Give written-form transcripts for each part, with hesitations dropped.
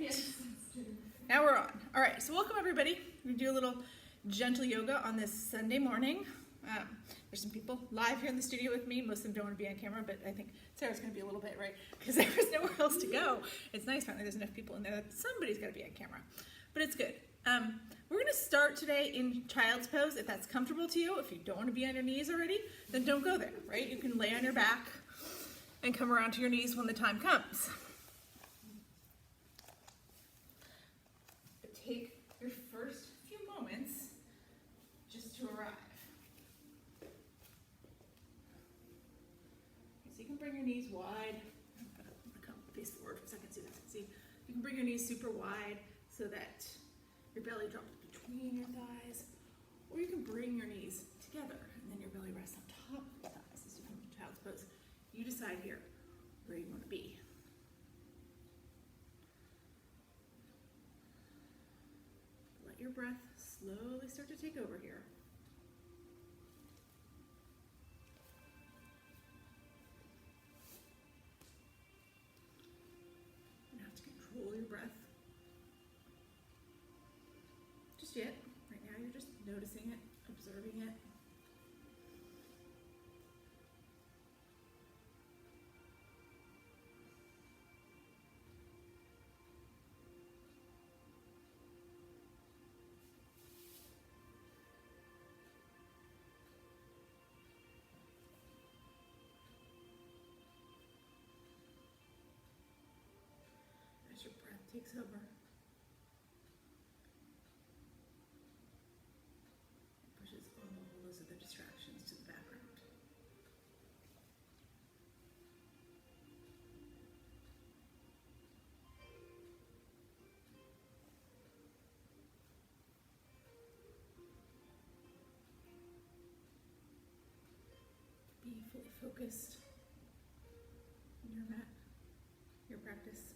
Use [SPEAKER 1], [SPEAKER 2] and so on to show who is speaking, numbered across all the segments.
[SPEAKER 1] Yes. Now we're on. All right, so welcome everybody. We're gonna do a little gentle yoga on this Sunday morning. There's some people live here in the studio with me. Most of them don't want to be on camera, but I think Sarah's gonna be a little bit, right? Because there's nowhere else to go. It's nice finally there's enough people in there that somebody's gotta be on camera. But it's good. We're gonna start today in child's pose if that's comfortable to you. If you don't want to be on your knees already, then don't go there, right? You can lay on your back and come around to your knees when the time comes. But take your first few moments just to arrive. So you can bring your knees wide. I'm gonna come face forward for a second so you guys can see. You can bring your knees super wide so that your belly drops between your thighs, or you can bring your knees together and then your belly rests on top of the thighs as you come to child's pose. You decide here where you want to be. Let your breath slowly start to take over here. You have to control your breath. Just yet. Right now you're just noticing it, observing it. As your breath takes over, pushes all those other distractions to the background. Be fully focused on your mat, your practice.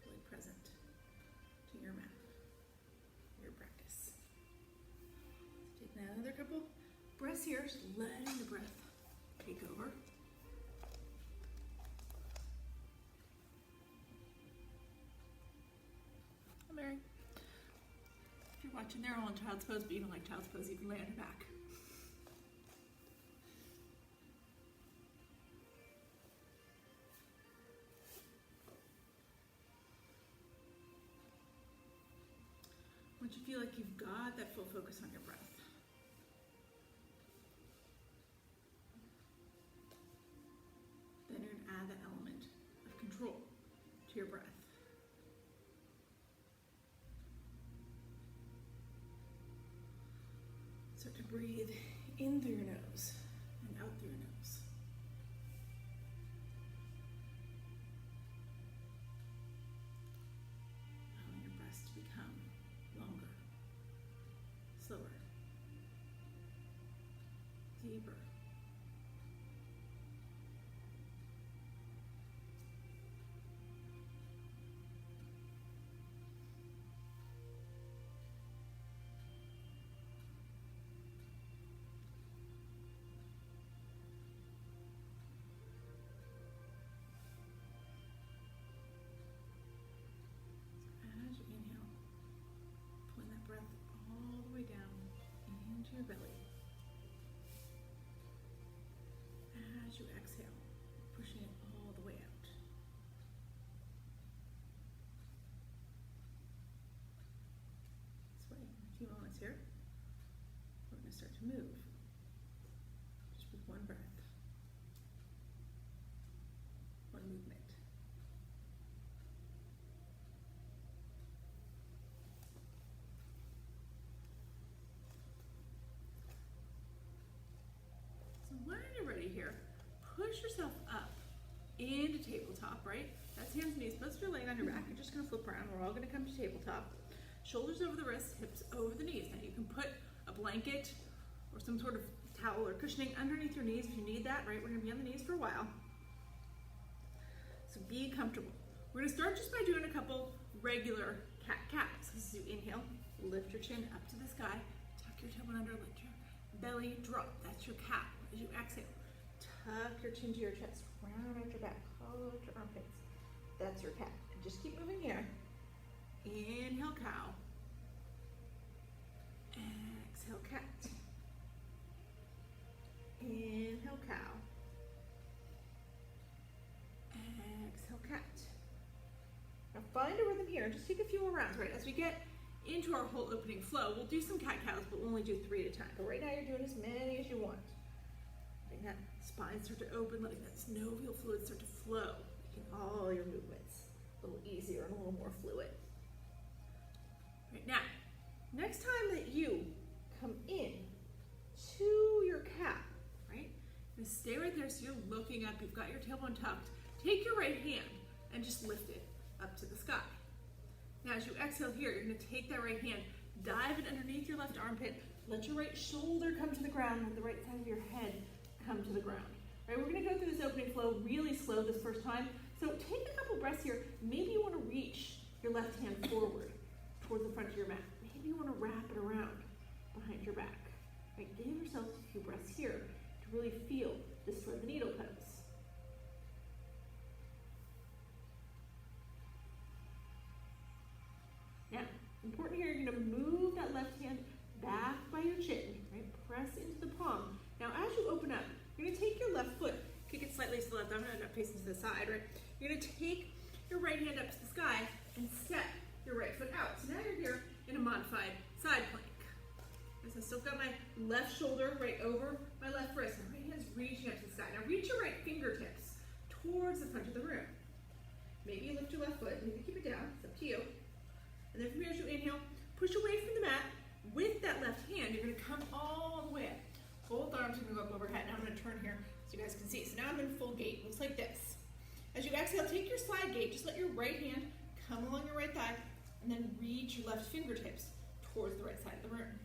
[SPEAKER 1] Fully present to your mat, your practice. Take another couple breaths here, just letting the breath take over. Hi, Mary. If you're watching, they're all in child's pose, but you don't like child's pose, you can lay on your back. Once you feel like you've got that full focus on your breath, then you're going to add that element of control to your breath. Start to breathe in through your nose and out through your nose. Allowing your breaths to become longer, slower, deeper. As you inhale, pulling that breath all the way down into your belly. As you exhale, pushing it all the way out. This way, in a few moments here, we're going to start to move. Just with one breath, one movement. So when you're ready here, push yourself up into tabletop, right? That's hands and knees. Most of you are laying on your back. You're just going to flip around. We're all going to come to tabletop. Shoulders over the wrists, hips over the knees. Now you can put a blanket or some sort of towel or cushioning underneath your knees if you need that, right? We're going to be on the knees for a while. So be comfortable. We're going to start just by doing a couple regular cat-cows. As you inhale, lift your chin up to the sky, tuck your tailbone under, let your belly drop. That's your cat. As you exhale, tuck your chin to your chest, round out your back, hollow out your armpits. that's your cat. And just keep moving here. Inhale, cow. Exhale, cat. Inhale, cow. Exhale, cat. Now find a rhythm here. Just take a few more rounds, right? As we get into our whole opening flow, we'll do some cat-cows, but we'll only do 3 at a time. But right now you're doing as many as you want. Letting that spine start to open, letting that synovial fluid start to flow, making all your movements a little easier and a little more fluid. Right now, next time that you come in to your cat, right? You're gonna stay right there so you're looking up, you've got your tailbone tucked. Take your right hand and just lift it up to the sky. Now as you exhale here, you're gonna take that right hand, dive it underneath your left armpit, let your right shoulder come to the ground, let the right side of your head come to the ground. All right, we're gonna go through this opening flow really slow this first time. So take a couple breaths here. Maybe you wanna reach your left hand forward towards the front of your mat. Maybe you wanna wrap it around behind your back. All right, give yourself a few breaths here to really feel this thread the needle pose. Now, important here, you're gonna move that left hand back by your chin, right? Press into the palm. Now, as you open up, you're gonna take your left foot, kick it slightly to the left, I'm gonna end up facing to the side, right? You're gonna take your right hand up to the sky and step your right foot out. So now you're here in a modified side plank. So I've still got my left shoulder right over my left wrist. My right hand's reaching up to the sky. Now reach your right fingertips towards the front of the room. Maybe you lift your left foot, maybe keep it down, it's up to you. And then from here as you inhale, push away from the mat. With that left hand, you're gonna come all the way up. Both arms are gonna go up overhead. Now I'm gonna turn here so you guys can see. So now I'm in full gait, looks like this. As you exhale, take your side gait, just let your right hand come along your right thigh, and then reach your left fingertips towards the right side of the room.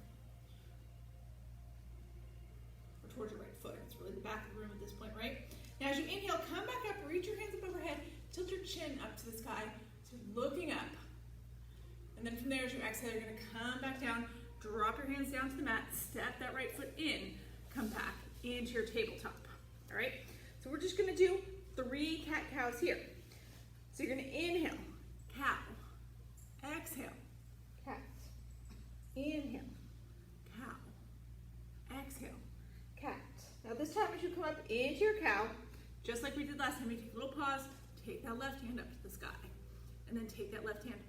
[SPEAKER 1] Or towards your right foot, it's really the back of the room at this point, right? Now as you inhale, come back up, reach your hands up overhead, tilt your chin up to the sky, so you're looking up. And then from there, as you exhale, you're gonna come back down, drop your hands down to the mat, step that right foot in, come back into your tabletop, all right? So we're just gonna do 3 cat-cows here. So you're gonna inhale, cow, exhale, cat, inhale, cow, exhale, cat. Now this time as you come up into your cow, just like we did last time, you take a little pause, take that left hand up to the sky, and then take that left hand,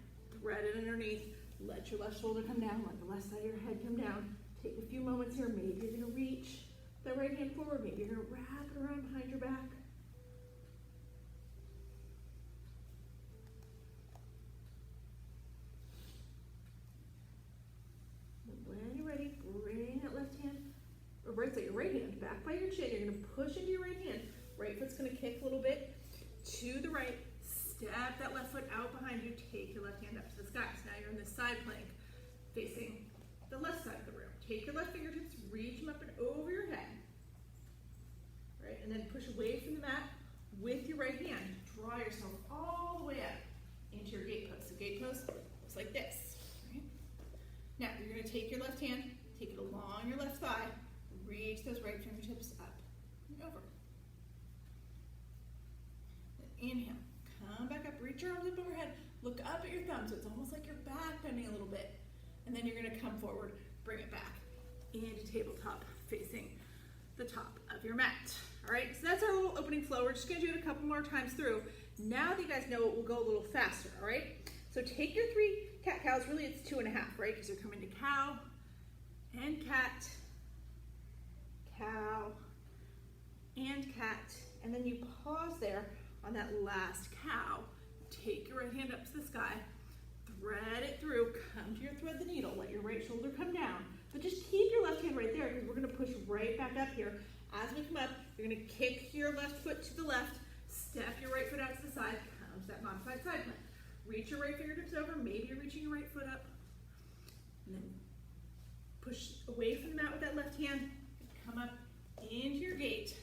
[SPEAKER 1] thread it underneath, let your left shoulder come down, let the left side of your head come down. Take a few moments here, maybe you're gonna reach that right hand forward, maybe you're gonna wrap it around behind your back. When you're ready, bring that left hand, or right side, your right hand back by your chin. You're gonna push into your right hand. Right foot's gonna kick a little bit to the right. Step that left foot out behind you. Take your left hand up to the sky. So now you're in this side plank facing the left side of the room. Take your left fingertips, reach them up and over your head. Right, and then push away from the mat with your right hand. Draw yourself all the way up into your gate pose. So gate pose looks like this. Right? Now you're going to take your left hand, take it along your left thigh, reach those right fingertips up and over. Then inhale. Come back up, reach your arms up overhead, look up at your thumb, so it's almost like your back bending a little bit. And then you're gonna come forward, bring it back into tabletop facing the top of your mat. All right, so that's our little opening flow. We're just gonna do it a couple more times through. Now that you guys know it, we'll go a little faster, all right? So take your 3 cat-cows, really it's 2.5, right? Because you're coming to cow and cat, cow and cat, and then you pause there on that last cow. Take your right hand up to the sky, thread it through, come to your thread the needle, let your right shoulder come down, but just keep your left hand right there because we're gonna push right back up here. As we come up, you're gonna kick your left foot to the left, step your right foot out to the side, come to that modified side plank. Reach your right fingertips over, maybe you're reaching your right foot up, and then push away from the mat with that left hand, come up into your gate,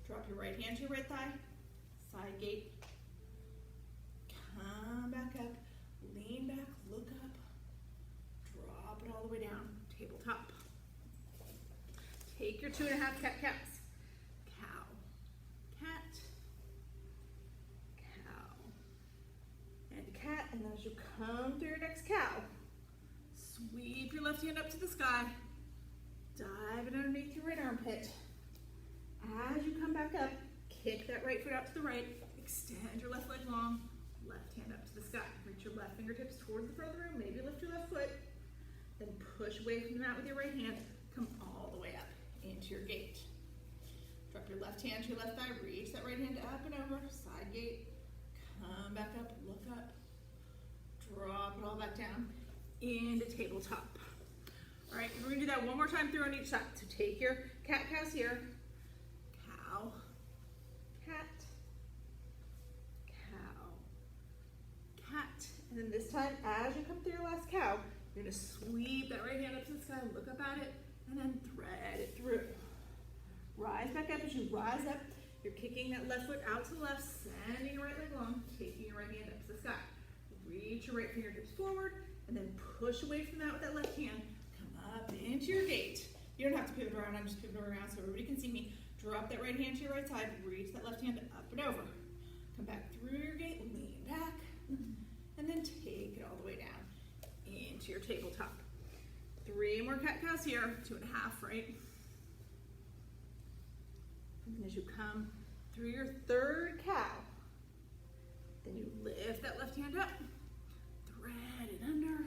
[SPEAKER 1] drop your right hand to your right thigh, side gate, come back up, lean back, look up, drop it all the way down, tabletop. Take your 2.5 cat-cows. Cow, cat, cow, As you come through your next cow, sweep your left hand up to the sky, dive it underneath your right armpit. As you come back up, kick that right foot out to the right, extend your left leg long, left hand up to the sky. Reach your left fingertips towards the front of the room, maybe lift your left foot, then push away from the mat with your right hand, come all the way up into your gate. Drop your left hand to your left thigh, reach that right hand up and over, side gate, come back up, look up, drop it all back down into tabletop. All right, we're gonna do that one more time through on each side. So take your cat-cows here, cow, cat, cow, cat. And then this time, as you come through your last cow, you're gonna sweep that right hand up to the sky, look up at it, and then thread it through. Rise back up. As you rise up, you're kicking that left foot out to the left, sending your right leg long, taking your right hand up to the sky. Reach your right fingertips forward, and then push away from that with that left hand. Come up into your gate. You don't have to pivot around, I'm just pivoting around so everybody can see me. Drop that right hand to your right side, reach that left hand up and over. Come back through your gate, lean back, and then take it all the way down into your tabletop. 3 more cat-cows here, 2.5, right? And as you come through your third cow, then you lift that left hand up, thread it under,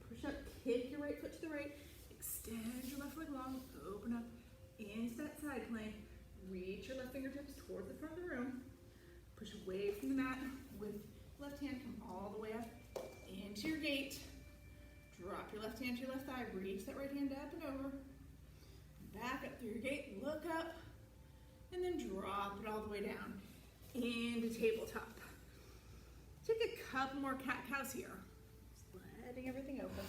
[SPEAKER 1] push up, kick your right foot to the right, extend your left leg long, open up into that side plank, reach your left fingertips towards the front of the room, push away from the mat with left hand, come all the way up into your gate, drop your left hand to your left thigh, reach that right hand up and over, back up through your gate, look up, and then drop it all the way down into tabletop. Take a couple more cat-cows here. Just letting everything open.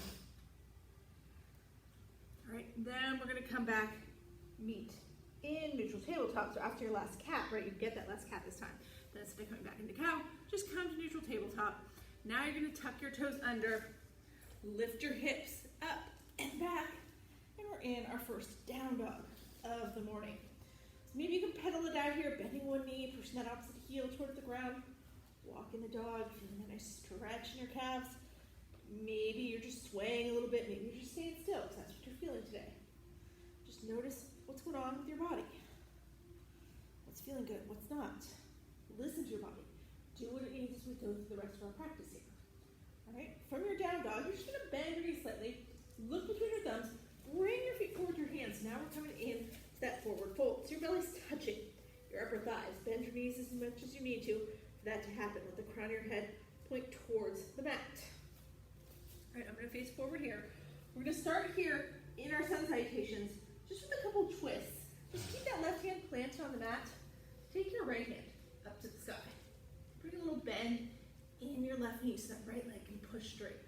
[SPEAKER 1] All right, then we're gonna come back, meet in neutral tabletop. So after your last cat, right, you get that last cat this time. Then instead of coming back into cow, just come to neutral tabletop. Now you're gonna tuck your toes under, lift your hips up and back, and we're in our first down dog of the morning. So maybe you can pedal it out here, bending one knee, pushing that opposite heel toward the ground, walking the dog, feeling a nice stretch in your calves. Maybe you're just swaying a little bit, maybe you're just staying still, because that's what you're feeling today. Just notice what's going on with your body. What's feeling good, what's not. Listen to your body. Do what it needs as we go through the rest of our practice here. All right, from your down dog, you're just gonna bend your knees slightly, look between your thumbs, bring your feet forward with your hands. Now we're coming in to that forward fold. So your belly's touching your upper thighs. Bend your knees as much as you need to for that to happen. Let the crown of your head point towards the mat. All right, I'm gonna face forward here. We're gonna start here in our sun salutations, just with a couple twists. Just keep that left hand planted on the mat. Take your right hand up to the sky. Bring a little bend in your left knee so that right leg can push straight.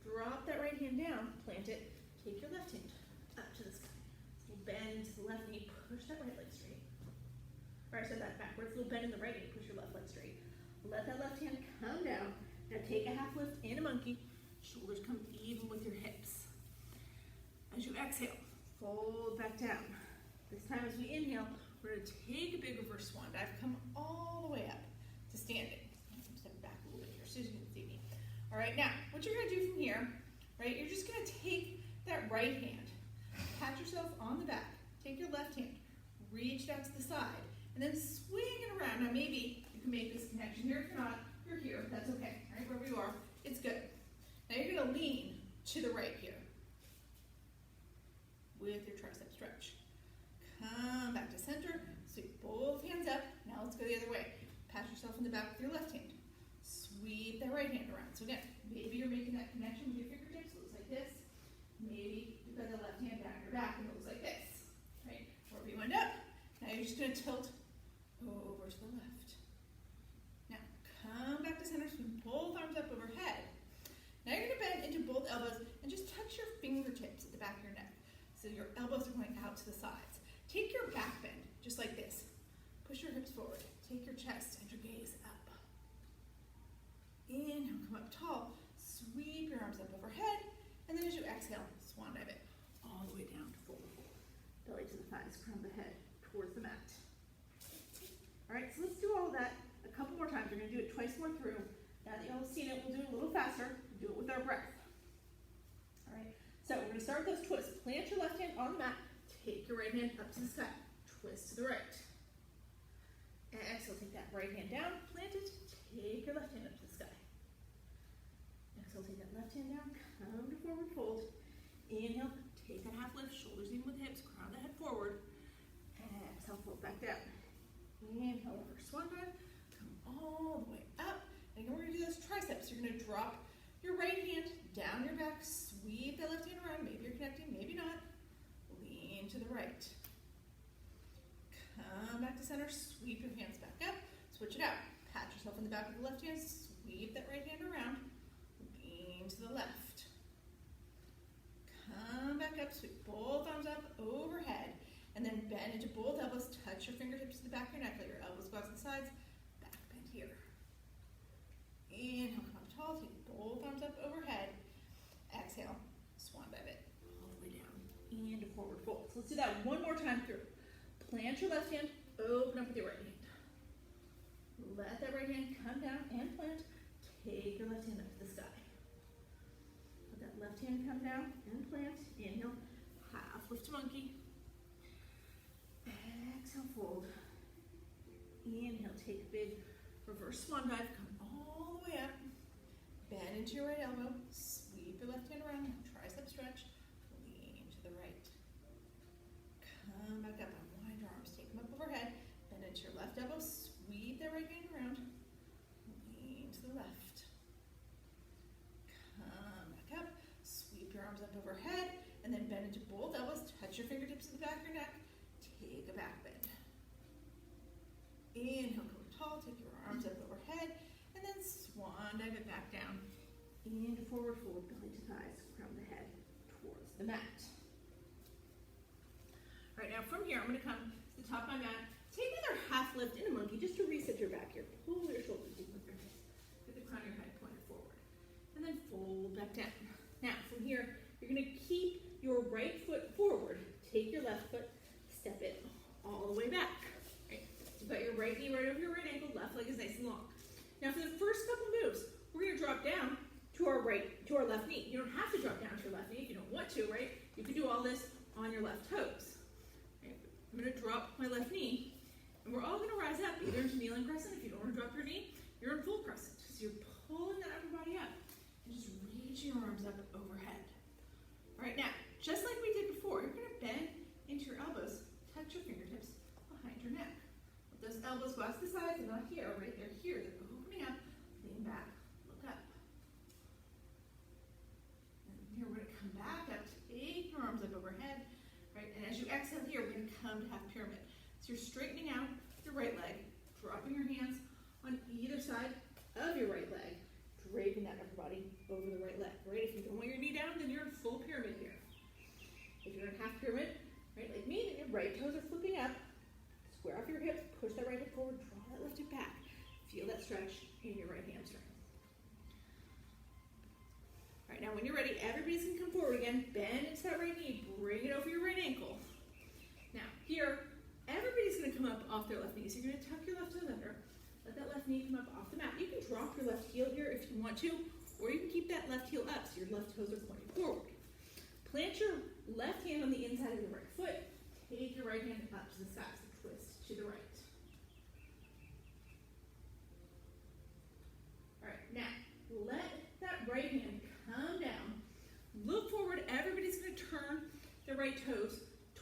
[SPEAKER 1] Drop that right hand down, plant it, take your left hand up to the sky. So bend to the left knee, push that right leg straight. All right, so that backwards, little bend in the right knee, push your left leg straight. Let that left hand come down. Now take a half lift in a monkey, shoulders come even with your hips. As you exhale, fold back down. This time as we inhale, we're gonna take a big reverse swan dive, come all the way up to standing. I'm stepping back a little bit here so you can see me. All right, now, what you're gonna do from here, right, you're just gonna take that right hand, pat yourself on the back, take your left hand, reach it out to the side, and then swing it around. Now maybe you can make this connection here. If you're not, you're here, that's okay, right, wherever you are, it's good. Now you're gonna lean to the right here with your tricep stretch. Come back to center, sweep both hands up. Now let's go the other way. Pat yourself in the back with your left hand. Sweep that right hand around. So again, maybe you're making that connection with your fingertips, it looks like this. Maybe you've got the left hand down your back and it looks like this, right? Wherever you end up. Now you're just gonna tilt over to the left. Now come back to center, swing both arms up overhead. Now you're gonna bend into both elbows and just touch your fingertips at the back of your neck. So your elbows are going out to the sides. Take your back bend, just like this. Push your hips forward. Take your chest and your gaze up. Inhale, come up tall. Sweep your arms up overhead. And then as you exhale, swan dive it all the way down to forward fold. Belly to the thighs, crown of the head towards the mat. All right, so let's do all of that a couple more times. We're gonna do it twice more seen it, we'll do it a little faster. Do it with our breath. All right, so we're gonna start with those twists. Plant your left hand on the mat, take your right hand up to the sky, twist to the right. Exhale, take that right hand down, plant it, take your left hand up to the sky. Exhale, take that left hand down, come to forward fold. Inhale, take that half lift, shoulders even with hips, crown the head forward. Exhale, fold back down. Inhale, reverse swan dive, come all the way up. And again, we're gonna do those triceps. You're gonna drop your right hand down your back, sweep that left hand around. Maybe you're connecting, maybe not. Lean to the right. Come back to center, sweep your hands back up, switch it out. Pat yourself on the back with the left hand, sweep that right hand around, lean to the left. Come back up, sweep both arms up overhead, and then bend into both elbows, touch your fingertips to the back of your neck, let your elbows go out to the sides, back bend here. Inhale, come up tall, take both arms up overhead. Exhale, swan dive it all the way down into forward fold. So let's do that one more time through. Plant your left hand, open up with your right hand. Let that right hand come down and plant. Take your left hand up to the sky. Let that left hand come down and plant. Inhale, half lift to monkey. Exhale, fold. Inhale, take a big reverse swan dive. Come all the way up. Bend into your right elbow. Sweep your left hand around. Tricep stretch. Lean to the right. Come back up. Unwind your arms. Take them up overhead. Bend into your left elbow. Sweep that right hand around. Lean to the left. Come back up. Sweep your arms up overhead. And then bend into both elbows. Touch your fingertips to the back of your neck. Take a back bend. Inhale, come tall. Take your arms up overhead. And then swan dive it back down into forward fold, belly to thighs, crown the head towards the mat. All right, now from here, I'm going to come to the top of my mat. Take another half lift in a monkey just to reset your back here. Pull your shoulders deep with your hips. Get the crown of your head pointed forward. And then fold back down. Now, from here, you're going to keep your right foot forward. Take your left foot, step it all the way back. Right? So you've got your right knee right over your right ankle, left leg is nice and long. Now for the first couple moves, we're going to drop down to our left knee. You don't have to drop down to your left knee if you don't want to, right? You can do all this on your left toes. Right? I'm going to drop my left knee, and we're all going to rise up, either into kneeling crescent. If you don't want to drop your knee, you're in full crescent. So you're pulling that upper body up and just reaching your arms up overhead. All right, now, just like we did before, you're going to bend into your elbows, touch your fingertips behind your neck. Let those elbows go out to the sides and not here, right? They're here. They're opening up, lean back, look up. And here we're going to come back up, take your arms up overhead, right? And as you exhale here, we're going to come to half pyramid. So you're straightening out your right leg, dropping your hands on either side of your right leg, draping that upper body over the right leg, right? If you don't want your knee down, then you're in full pyramid here. If you're in half pyramid, right, like me, then your right toes are flipping up. Square off your hips, push that right hip forward, draw that left hip back. Feel that stretch in your right hamstring. All right, now when you're ready, everybody's gonna come forward again. Bend into that right knee, bring it over your right ankle. Now, here, everybody's gonna come up off their left knee. So you're gonna tuck your left toe under, let that left knee come up off the mat. You can drop your left heel here if you want to, or you can keep that left heel up so your left toes are pointing forward. Plant your left hand on the inside of your right foot. Take your right hand up to the side, so twist to the right. All right, now let that right hand come down. Look forward. Everybody's going to turn their right toes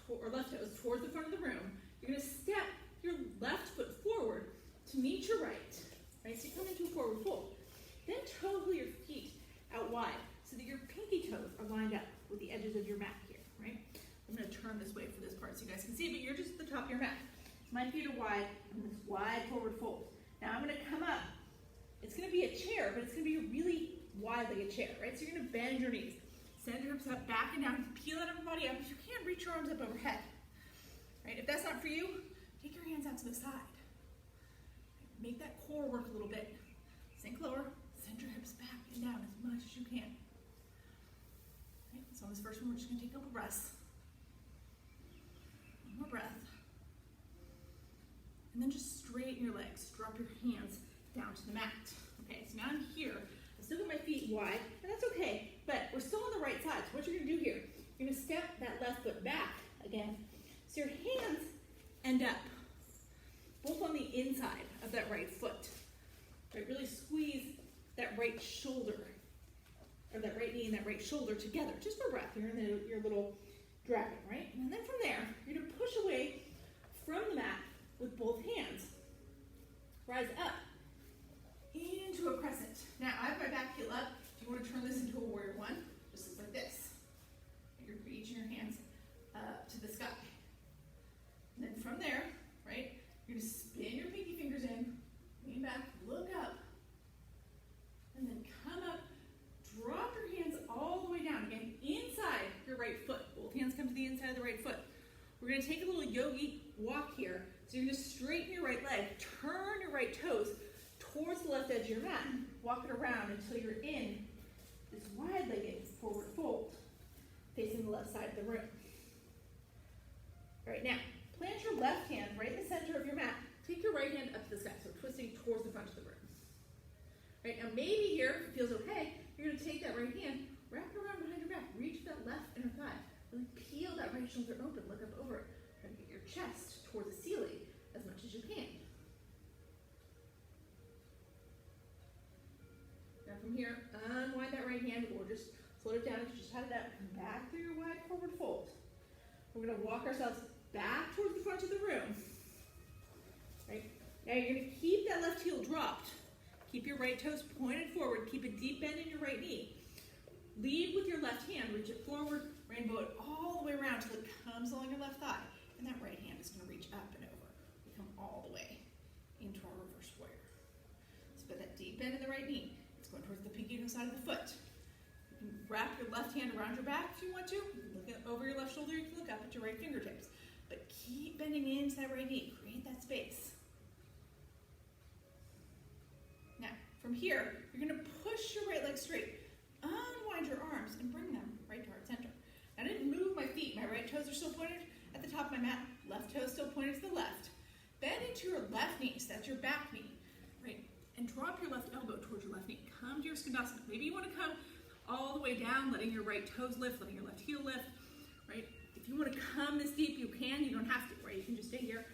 [SPEAKER 1] or left toes towards the front of the room. You're going to step your left foot forward to meet your right. Right, so you come into a forward fold. Then toe your feet out wide so that your pinky toes are lined up with the edges of your mat here, right? I'm going to turn this way for this part so you guys can see, but you're just at the top of your mat. My feet are wide, and this wide forward fold. Now I'm going to come up. It's going to be a chair, but it's going to be a really wide-legged chair, right? So you're going to bend your knees, send your hips up, back and down, peel that upper body up. If you can't, reach your arms up overhead, right? If that's not for you, take your hands out to the side. Make that core work a little bit. Sink lower, send your hips back and down as much as you can. Right? So on this first one, we're just going to take a couple breaths. One more breath. And then just straighten your legs. Drop your hands down to the mat. Okay, so now I'm here. I still got my feet wide, and that's okay, but we're still on the right side. So what you're gonna do here, you're gonna step that left foot back again. So your hands end up both on the inside of that right foot. Right, really squeeze that right shoulder, or that right knee and that right shoulder together, just for breath. You're in your little dragon, right? And then from there, you're gonna push away from the mat with both hands. Rise up into a crescent. Now, I have my back heel up. If you want to turn this into a warrior one, just looks like this. You're reaching your hands up to the sky. And then from there, right, you're going to spin your pinky fingers in, lean back, look up, and then come up, drop your hands all the way down. Again, inside your right foot. Both hands come to the inside of the right foot. We're going to take a little yogi walk here. So you're going to straighten your right leg, turn your right toes towards the left edge of your mat. Walk it around until you're in this wide-legged forward fold, facing the left side of the room. All right, now, plant your left hand right in the center of your mat. Take your right hand up to the sky, so twisting towards the front of the room. All right, now maybe here, if it feels okay, you're going to take that right hand, wrap it around behind your back, reach that left inner thigh, really peel that right shoulder open, look up over it. Try to get your chest towards the ceiling as much as you can. Now from here, unwind that right hand, or just float it down if you just had it up, and back through your wide forward fold. We're going to walk ourselves back towards the front of the room. Right? Now you're going to keep that left heel dropped. Keep your right toes pointed forward. Keep a deep bend in your right knee. Lead with your left hand. Reach it forward. Rainbow it all the way around until it comes along your left thigh. And that right hand is going to reach up and over. We come all the way into our reverse warrior. So put that deep bend in the right knee. It's going towards the pinky side of the foot. You can wrap your left hand around your back if you want to. You can look over your left shoulder. You can look up at your right fingertips. But keep bending into that right knee. Create that space. Now, from here, you're going to push your right leg straight. Unwind your arms and bring them right to heart center. I didn't move my feet. My right toes are still pointed at the top of my mat. Left toes still pointed to the left. Bend into your left knee, so that's your back knee, right? And drop your left elbow towards your left knee. Come to your Skandasana. Maybe you want to come all the way down, letting your right toes lift, letting your left heel lift, right? If you want to come this deep, you can. You don't have to, right? You can just stay here,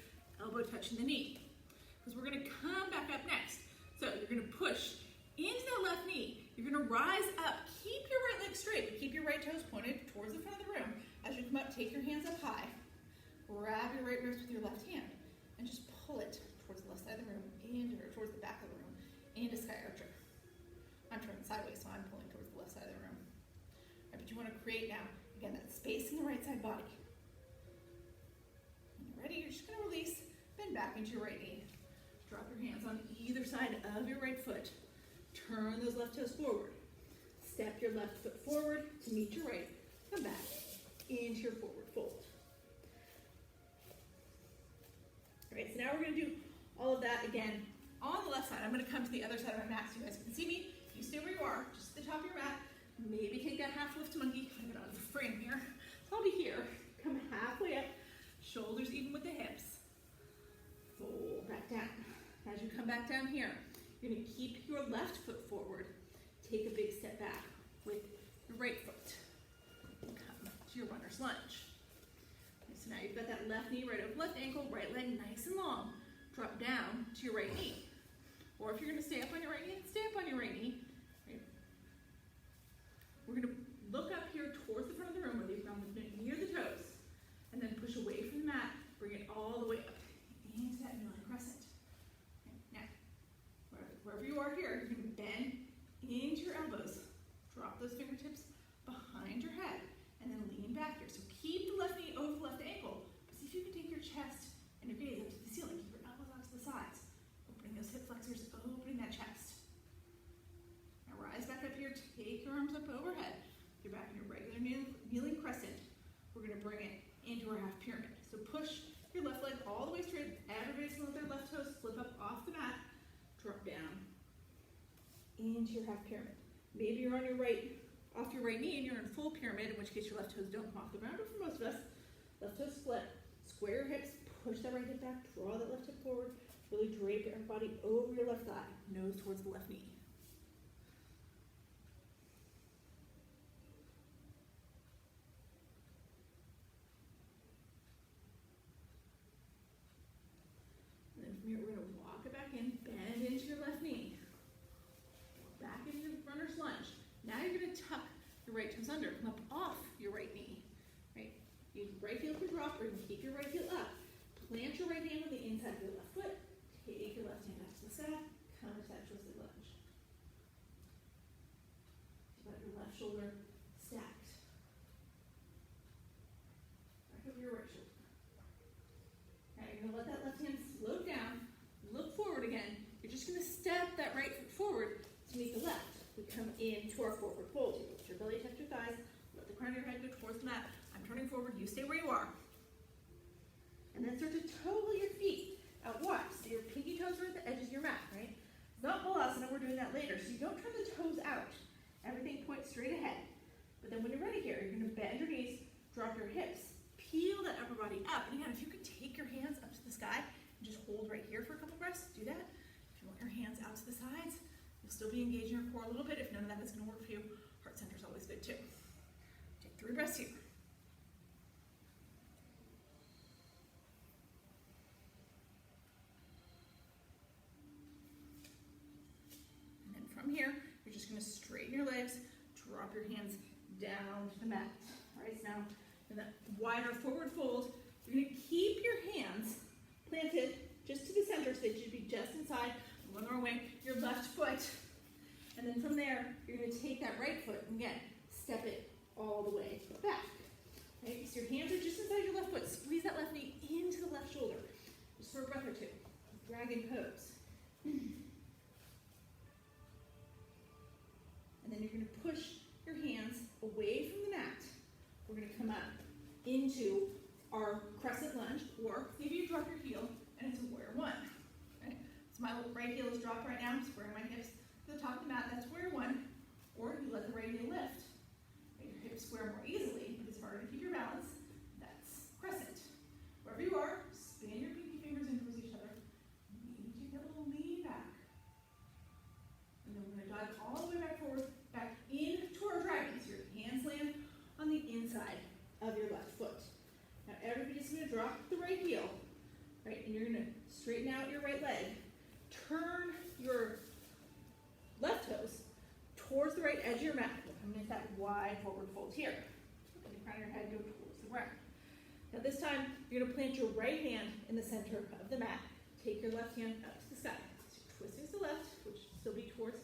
[SPEAKER 1] elbow touching the knee. Because we're going to come back up next. So you're going to push into that left knee. You're going to rise up. Keep your right leg straight, but keep your right toes pointed towards the front of the room. As you come up, take your hands up high. Grab your right wrist with your left hand and just pull it towards the left side of the room, or towards the back of the room, into Sky Archer. I'm turning sideways, so I'm pulling towards the left side of the room. All right, but you want to create now, again, that space in the right side body. When you're ready, you're just going to release, bend back into your right knee. Drop your hands on either side of your right foot. Turn those left toes forward. Step your left foot forward to meet your right. Come back into your forward fold. All right, so now we're going to do all of that again on the left side. I'm going to come to the other side of my mat so you guys can see me. You stay where you are, just at the top of your mat. Maybe take that half lift monkey. I'm going to get out of the frame here. So I'll be here. Come halfway up, shoulders even with the hips. Fold back down. As you come back down here, you're going to keep your left foot forward. Take a big step back with your right foot. Come to your runner's lunge. Okay, so now you've got that left knee right over left ankle, right leg nice and long. Drop down to your right knee. Or if you're going to stay up on your right knee, stay up on your right knee. Right. We're going to look up here towards the front of the room, whether you've gone near the toes, and then push away from the mat. Bring it all the way up into that kneeling crescent. Wherever you are here, you're going to bend into your elbows. Drop those fingertips behind your head, and then lean back here. So keep the left knee over the left ankle, but see if you can take your chest and your gaze up to the ceiling. Keep your elbows out to the sides. Opening those hip flexors, opening that chest. Now rise back up here, take your arms up overhead. You're back in your regular kneeling crescent. We're going to bring it into our half pyramid. So push your left leg all the way straight. Everybody's going to let their left toes slip up off the mat. Drop down into your half pyramid. Maybe you're on your right, off your right knee, and you're in full pyramid, in which case your left toes don't come off the ground, but for most of us, left toes split. Square your hips, push that right hip back, draw that left hip forward, really drape your body over your left thigh, nose towards the left knee. from here, we're gonna walk it back in, bend into your left knee. Back into your runner's lunge. Now you're gonna tuck your right toes under, come up off your right knee, right? Use right heel to drop, or you can keep your right heel up. Plant your right hand on the inside of your left foot. Take your left hand up to the sky, come to that twisted lunge. So you got your left shoulder stacked. Back over your right shoulder. Now you're gonna let that left hand float down, look forward again. You're just gonna step that right foot forward to meet the left. We come into our forward fold. You lift your belly, touch your thighs, let the crown of your head go towards the mat. I'm turning forward, you stay where you are. And then start to toe your feet out wide. So your pinky toes are at the edges of your mat, right? It's not balasana, we're doing that later. So you don't turn the toes out. Everything points straight ahead. But then when you're ready here, you're gonna bend your knees, drop your hips, peel that upper body up. And again, if you could take your hands up to the sky and just hold right here for a couple breaths, do that. If you want your hands out to the sides, you'll still be engaging your core a little bit. If none of that is gonna work for you, heart center is always good too. Take 3 breaths here. And then from here, you're just gonna straighten your legs, drop your hands down to the mat. All right, so now in that wider forward fold, you're gonna keep your hands planted just to the center, so they should be just inside, one more way, your left foot. And then from there, you're gonna take that right foot, and again, step it all the way back. Right? So your hands are just inside your left foot. Squeeze that left knee into the left shoulder. Just for a breath or two. Dragon pose. And then you're gonna push your hands away from the mat. We're gonna come up into our crescent lunge, or maybe you drop your heel, and it's a warrior one. Right? So my right heel is dropped right now. I'm squaring my hips to the top of the mat. That's warrior one. Or you let the right heel lift. Make your hips square more easily, but it's harder to keep your balance. That's crescent. Wherever you are, span your pinky fingers in towards each other. Maybe take that little lean back. And then we're going to dive all the way back forward, back into our dragon. So your hands land on the inside of your left foot. Now everybody's going to drop the right heel, right? And you're going to straighten out your right leg. Turn your left toes towards the right edge of your mat. We'll come into that wide forward fold here. Let the crown of your head go towards the ground. Now this time, you're going to plant your right hand in the center of the mat. Take your left hand up to the sky. So you're twisting to the left, which will still be towards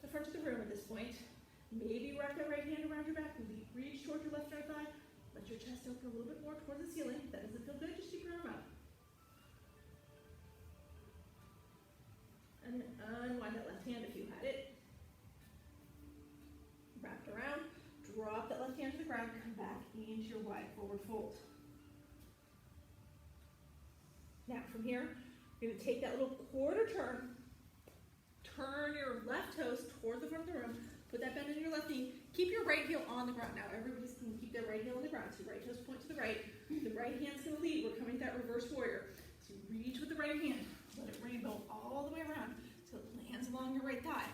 [SPEAKER 1] the front of the room at this point. Maybe wrap that right hand around your back. Reach towards your left right thigh. Let your chest open a little bit more towards the ceiling. If that doesn't feel good, just keep your arm up. And then unwind that left hand if you had it. Wrap it around. Drop that left hand to the ground. Come back into your wide forward fold. Now from here, you're going to take that little quarter turn. Turn your left toes toward the front of the room. Put that bend in your left knee. Keep your right heel on the ground. Now everybody's going to keep their right heel on the ground. So your right toes point to the right. The right hand's going to lead. We're coming to that reverse warrior. So you reach with the right hand. Let it rainbow all the way around so it lands along your right thigh.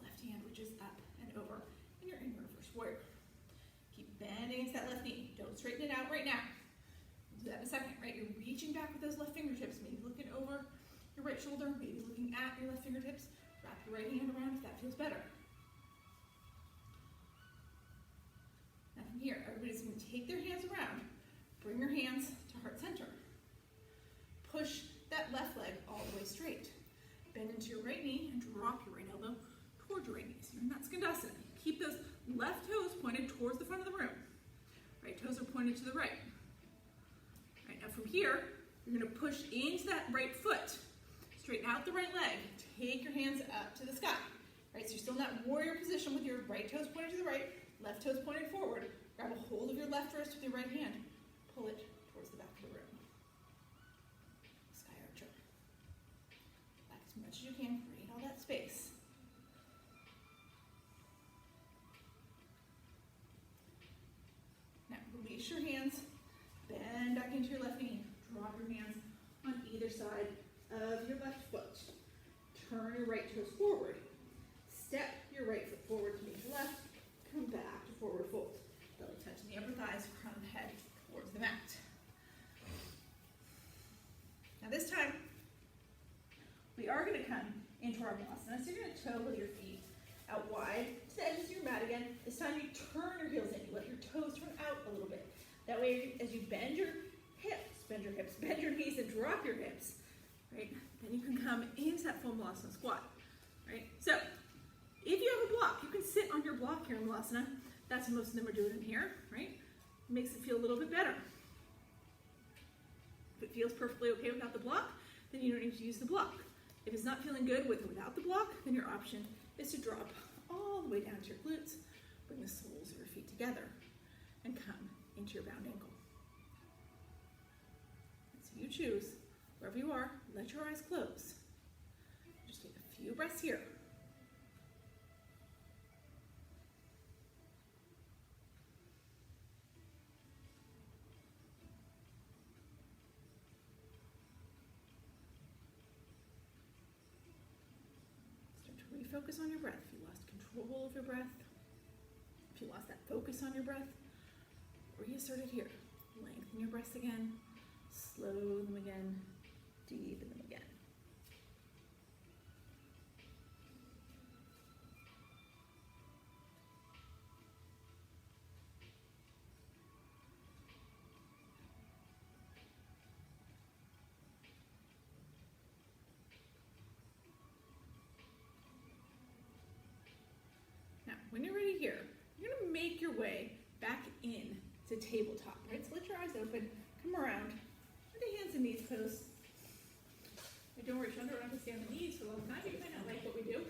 [SPEAKER 1] Left hand reaches up and over. And you're in reverse warrior. Keep bending into that left knee. Don't straighten it out right now. We'll do that in a second, right? You're reaching back with those left fingertips. Maybe looking over your right shoulder. Maybe looking at your left fingertips. Wrap your right hand around if that feels better. Now from here, everybody's going to take their hands around. Bring your hands to heart center. Push that left leg all the way straight. Bend into your right knee and drop your right elbow towards your right knee. So you're in that skandasana. Keep those left toes pointed towards the front of the room. Right toes are pointed to the right. Right, now from here, you're going to push into that right foot. Straighten out the right leg. Take your hands up to the sky. Right, so you're still in that warrior position with your right toes pointed to the right, left toes pointed forward. Grab a hold of your left wrist with your right hand. Pull it towards the back of the room. Sky archer. Back as much as you can. Create all that space. Now release your hands. Bend back into your left knee. Drop your hands on either side of your left foot. Turn your right toes forward. Step your right foot forward to meet your left. Come back to forward fold. Belly touching the upper thighs, crown of the head towards the mat. Now this time, Chaturanga. So you're going to toe with your feet out wide to the edges of your mat again. This time you turn your heels in. You let your toes turn out a little bit. That way, as you bend your hips, bend your knees, and drop your hips, right? Then you can come into that full Malasana squat, right? So, if you have a block, you can sit on your block here in Malasana. That's what most of them are doing in here, right? Makes it feel a little bit better. If it feels perfectly okay without the block, then you don't need to use the block. If it's not feeling good with or without the block, then your option is to drop all the way down to your glutes, bring the soles of your feet together, and come into your bound ankle. So you choose, wherever you are, let your eyes close. Just take a few breaths here. Focus on your breath. If you lost control of your breath, if you lost that focus on your breath, reassert it here. Lengthen your breaths again, slow them again, deepen them again. When you're ready here, you're going to make your way back in to tabletop, right? So let your eyes open, come around, put the hands and knees pose. And don't worry, Chandra, we're not going to stay on the knees for a long time. You might not like what we do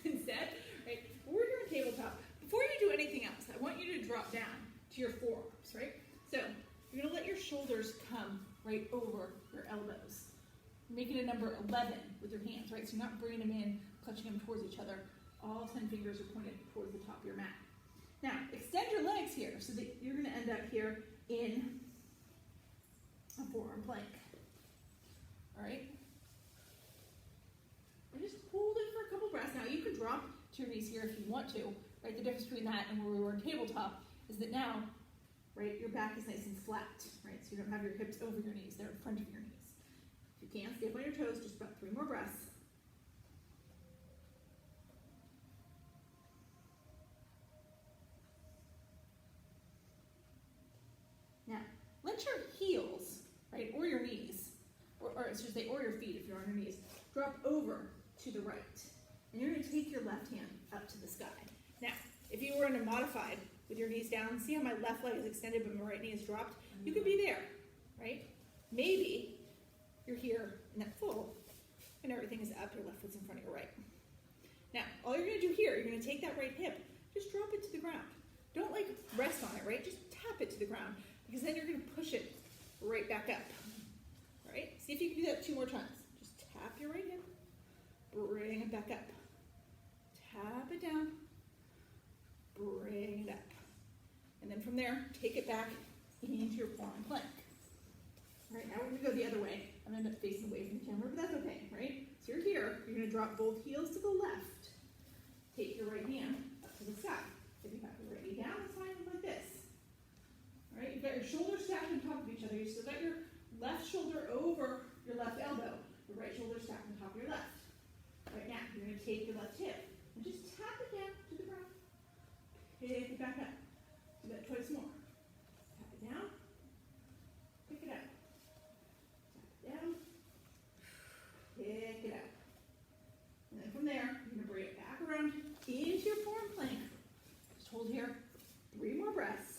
[SPEAKER 1] instead, right? We're doing tabletop. Before you do anything else, I want you to drop down to your forearms, right? So you're going to let your shoulders come right over your elbows. Make it a number 11 with your hands, right? So you're not bringing them in, clutching them towards each other. All 10 fingers are pointed towards the top of your mat. Now, extend your legs here so that you're going to end up here in a forearm plank. All right? And just hold it for a couple breaths. Now, you could drop to your knees here if you want to. Right? The difference between that and where we were in tabletop is that now, right, your back is nice and flat. Right? So you don't have your hips over your knees. They're in front of your knees. If you can't, stay up on your toes. Just about 3 more breaths. Now, let your heels, right, or your knees, or I should say, or your feet if you're on your knees, drop over to the right. And you're going to take your left hand up to the sky. Now, if you were in a modified with your knees down, see how my left leg is extended but my right knee is dropped? You could be there, right? Maybe you're here in that full and everything is up, your left foot's in front of your right. Now, all you're going to do here, you're going to take that right hip, just drop it to the ground. Don't like rest on it, right? Just tap it to the ground. Because then you're going to push it right back up. All right? See if you can do that 2 more times. Just tap your right hip, bring it back up. Tap it down, bring it up. And then from there, take it back into your forearm plank. All right, now we're going to go the other way. I'm going to end up facing away from the camera, but that's okay, right? So you're here. You're going to drop both heels to the left. Take your right hand up to the sky. If you have your right knee down, it's fine like this. Right? You've got your shoulders stacked on top of each other. You still got your left shoulder over your left elbow. Your right shoulder stacked on top of your left. Right now, you're going to take your left hip and just tap it down to the ground. Pick it back up. Do that twice more. Tap it down. Pick it up. Tap it down. Pick it up. And then from there, you're going to bring it back around into your forearm plank. Just hold here. 3 more breaths.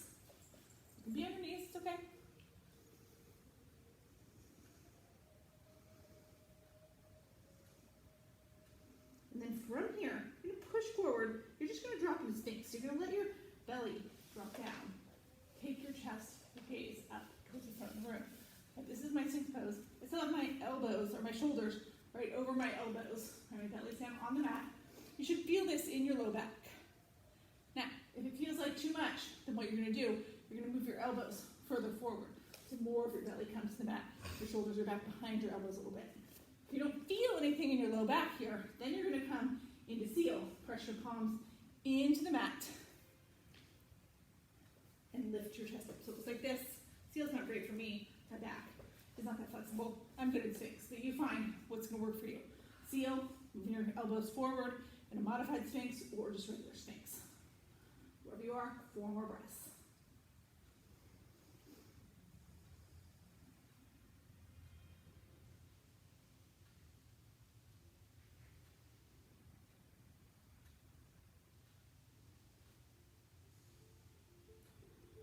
[SPEAKER 1] Be on your knees, it's okay. And then from here, you're going to push forward. You're just going to drop into Sphinx. You're going to let your belly drop down. Take your chest, your gaze up towards the front of the room. Right, this is my Sphinx pose. I still have my elbows or my shoulders right over my elbows. My belly's down on the mat. You should feel this in your low back. Now, if it feels like too much, then what you're going to do, you're going to move your elbows further forward so more of your belly comes to the mat. Your shoulders are back behind your elbows a little bit. If you don't feel anything in your low back here, then you're going to come into seal. Press your palms into the mat and lift your chest up. So it looks like this. Seal's not great for me. My back is not that flexible. I'm good at Sphinx, but you find what's going to work for you. Seal, Moving your elbows forward in a modified Sphinx or just regular Sphinx. Wherever you are, 4 more breaths.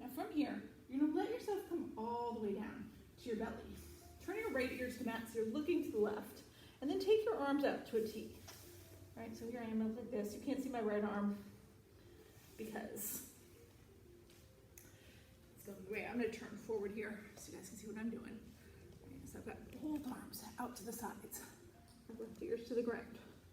[SPEAKER 1] Now from here, you're going to let yourself come all the way down to your belly. Turn your right ear to the mat so you're looking to the left. And then take your arms out to a T. All right, so here I am like this. You can't see my right arm because it's going the way. I'm going to turn forward here so you guys can see what I'm doing. Okay, so I've got both arms out to the sides. My left ear's to the ground.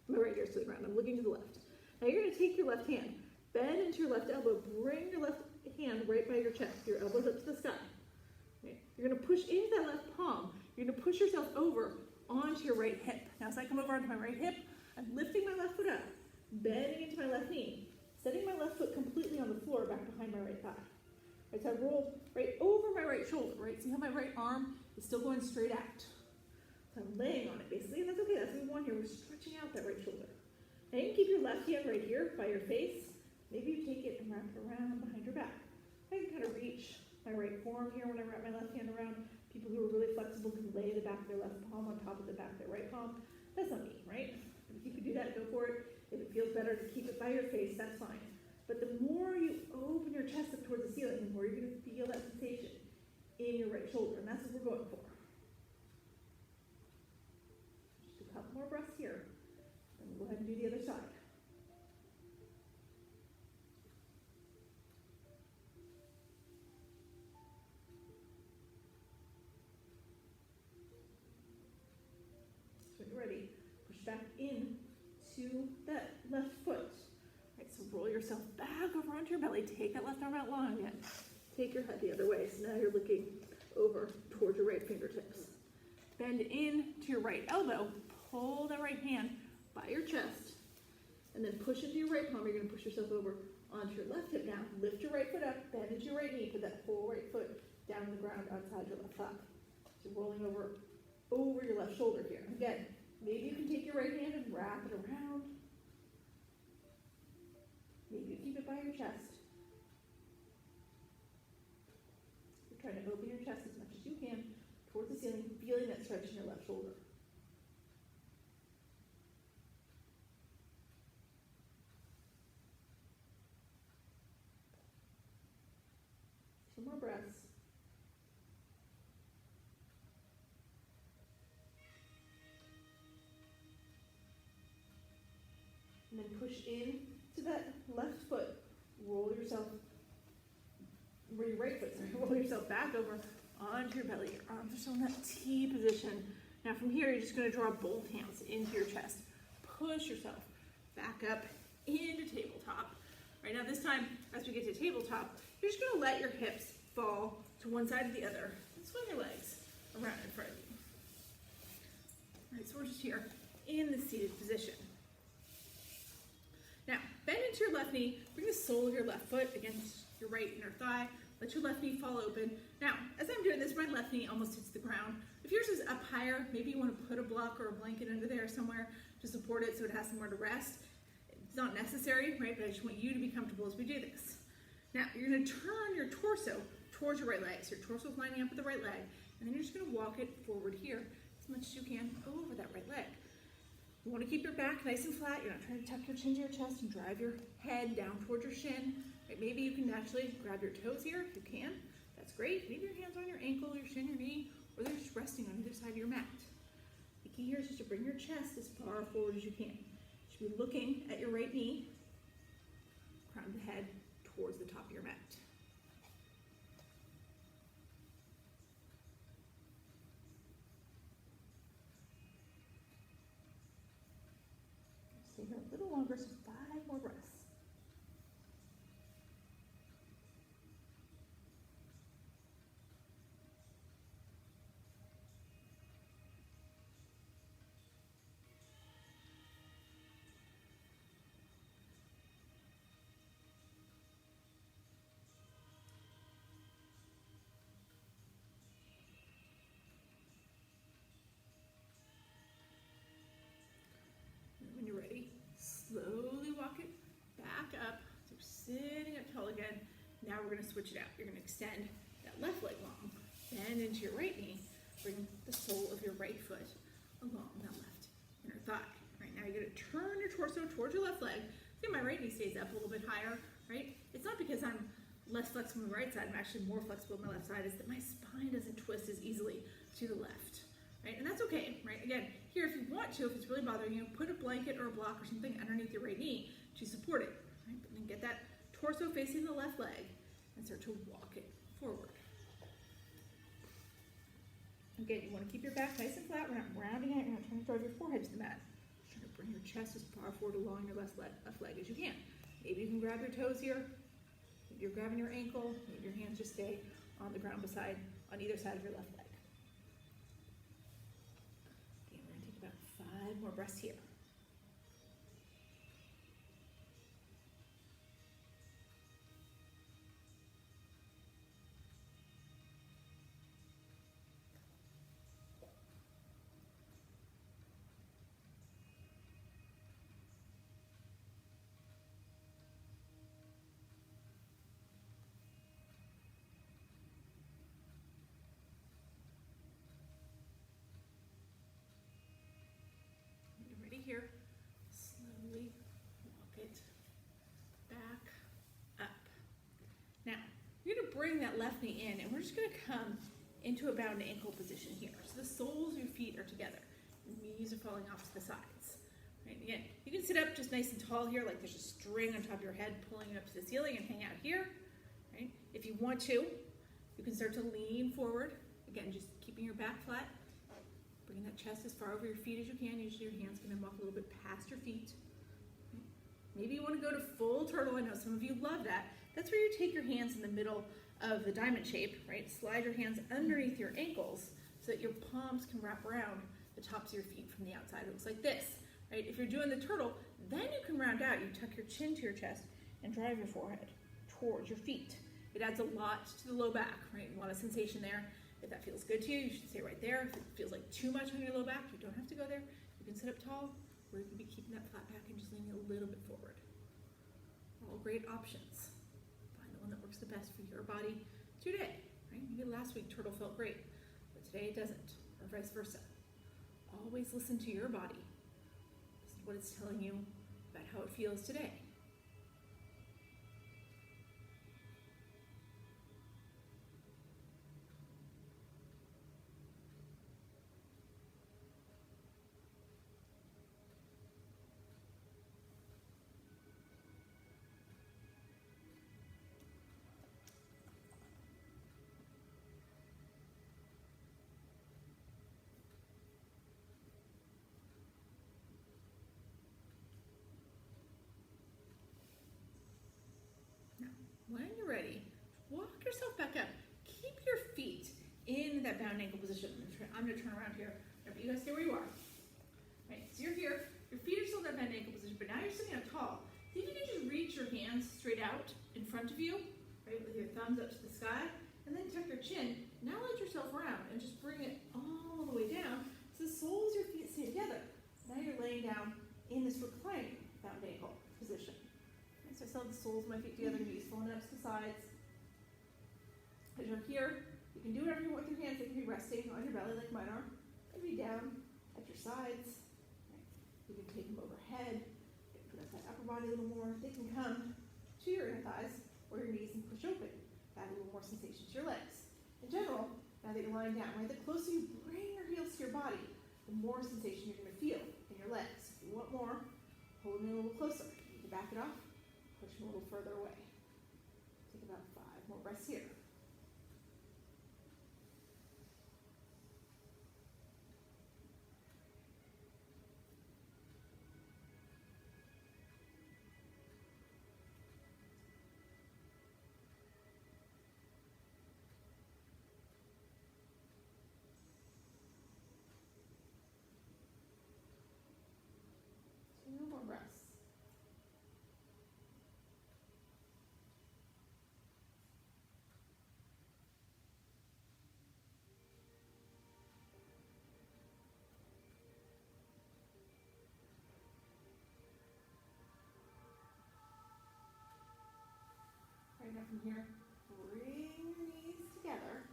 [SPEAKER 1] My right ear's to the ground. I'm looking to the left. Now you're going to take your left hand, bend into your left elbow, bring your left hand right by your chest. Your elbows up to the sky. Okay. You're going to push into that left palm. You're going to push yourself over onto your right hip. Now as I come over onto my right hip, I'm lifting my left foot up, bending into my left knee, setting my left foot completely on the floor back behind my right thigh. Right, so I roll right over my right shoulder, right? See how my right arm is still going straight out. So I'm laying on it basically, and that's okay. That's what we want here. We're stretching out that right shoulder. Now you can keep your left hand right here by your face. Maybe you take it and wrap it around behind your back. I can kind of reach my right forearm here when I wrap my left hand around. People who are really flexible can lay the back of their left palm on top of the back of their right palm. That's not me, right? If you can do that, go for it. If it feels better to keep it by your face, that's fine. But the more you open your chest up towards the ceiling, the more you're going to feel that sensation in your right shoulder, and that's what we're going for. Just a couple more breaths here, and we'll go ahead and do the other side. So when you're ready, push back in to that left foot. Right, so roll yourself back over onto your belly. Take that left arm out long again. Take your head the other way. So now you're looking over towards your right fingertips. Bend in to your right elbow. Pull that right hand by your chest. And then push into your right palm. You're going to push yourself over onto your left hip now. Lift your right foot up. Bend into your right knee. Put that whole right foot down on the ground outside your left thigh. So rolling over your left shoulder here. Again, maybe you can take your right hand and wrap it around. Maybe you keep it by your chest. You're trying to open your chest as much as you can towards the ceiling, feeling that stretch in your left shoulder. 2 more breaths. And then push in to that left foot. Roll your right foot, roll yourself back over onto your belly. Your arms are still in that T position. Now from here, you're just going to draw both hands into your chest. Push yourself back up into tabletop. Right now, this time, as we get to tabletop, you're just going to let your hips fall to one side or the other. And swing your legs around in front of you. All right, so we're just here in the seated position. Now, bend into your left knee, bring the sole of your left foot against your right inner thigh, let your left knee fall open. Now, as I'm doing this, my left knee almost hits the ground. If yours is up higher, maybe you want to put a block or a blanket under there somewhere to support it so it has somewhere to rest. It's not necessary, right, but I just want you to be comfortable as we do this. Now, you're going to turn your torso towards your right leg. So your torso is lining up with the right leg, and then you're just going to walk it forward here as much as you can over that right leg. You want to keep your back nice and flat. You're not trying to tuck your chin to your chest and drive your head down towards your shin. Right? Maybe you can naturally grab your toes here if you can. That's great. Maybe your hands on your ankle, your shin, your knee, or they're just resting on either side of your mat. The key here is just to bring your chest as far forward as you can. You should be looking at your right knee, crown of the head towards the top of your mat. Stay here a little longer, so 5 more breaths. sitting up tall again. Now we're gonna switch it out. You're gonna extend that left leg long, bend into your right knee, bring the sole of your right foot along that left inner thigh. Right, now you're gonna turn your torso towards your left leg. See, my right knee stays up a little bit higher, right? It's not because I'm less flexible on the right side, I'm actually more flexible on my left side, is that my spine doesn't twist as easily to the left, right? And that's okay, right? Again, here, if you want to, if it's really bothering you, put a blanket or a block or something underneath your right knee to support it, right? But then get that torso facing the left leg and start to walk it forward. Again, you want to keep your back nice and flat. We're not rounding out, you're not trying to drive your forehead to the mat. You're trying to bring your chest as far forward along your left leg as you can. Maybe you can grab your toes here. Maybe you're grabbing your ankle. Maybe your hands just stay on the ground on either side of your left leg. Okay, we're going to take about 5 more breaths here. Here, slowly walk it back up. Now, you're going to bring that left knee in, and we're just going to come into a bound ankle position here. So the soles of your feet are together. Your knees are falling off to the sides. Right? Again, you can sit up just nice and tall here, like there's a string on top of your head pulling you up to the ceiling, and hang out here. Right? If you want to, you can start to lean forward. Again, just keeping your back flat. Bring that chest as far over your feet as you can. Usually your hands can walk a little bit past your feet. Maybe you want to go to full turtle. I know some of you love that. That's where you take your hands in the middle of the diamond shape, right? Slide your hands underneath your ankles so that your palms can wrap around the tops of your feet from the outside. It looks like this, right? If you're doing the turtle, then you can round out. You tuck your chin to your chest and drive your forehead towards your feet. It adds a lot to the low back, right? A lot of sensation there. If that feels good to you, you should stay right there. If it feels like too much on your low back, you don't have to go there. You can sit up tall, or you can be keeping that flat back and just leaning a little bit forward. All great options. Find the one that works the best for your body today. Right? Maybe last week turtle felt great, but today it doesn't, or vice versa. Always listen to your body. Listen to what it's telling you about how it feels today. When you're ready, walk yourself back up. Keep your feet in that bound ankle position. I'm going to turn around here. But you guys stay where you are. Right, so you're here. Your feet are still in that bound ankle position, but now you're sitting up tall. See if you can just reach your hands straight out in front of you, right, with your thumbs up to the sky, and then tuck your chin. Now let yourself round and just bring it all the way down so the soles of your feet stay together. Now you're laying down in this reclining bound ankle position. So I still have the soles of my feet together, knees falling up to the sides. As you're here, you can do whatever you want with your hands. They can be resting on your belly like mine are. They can be down at your sides. Right. You can take them overhead. You can put up that upper body a little more. They can come to your inner thighs or your knees and push open. Add a little more sensation to your legs. In general, now that you're lying down, right, the closer you bring your heels to your body, the more sensation you're going to feel in your legs. If you want more, hold them in a little closer. You can back it off. Push them a little further away. Take about 5 more breaths here. right, from here, bring your knees together.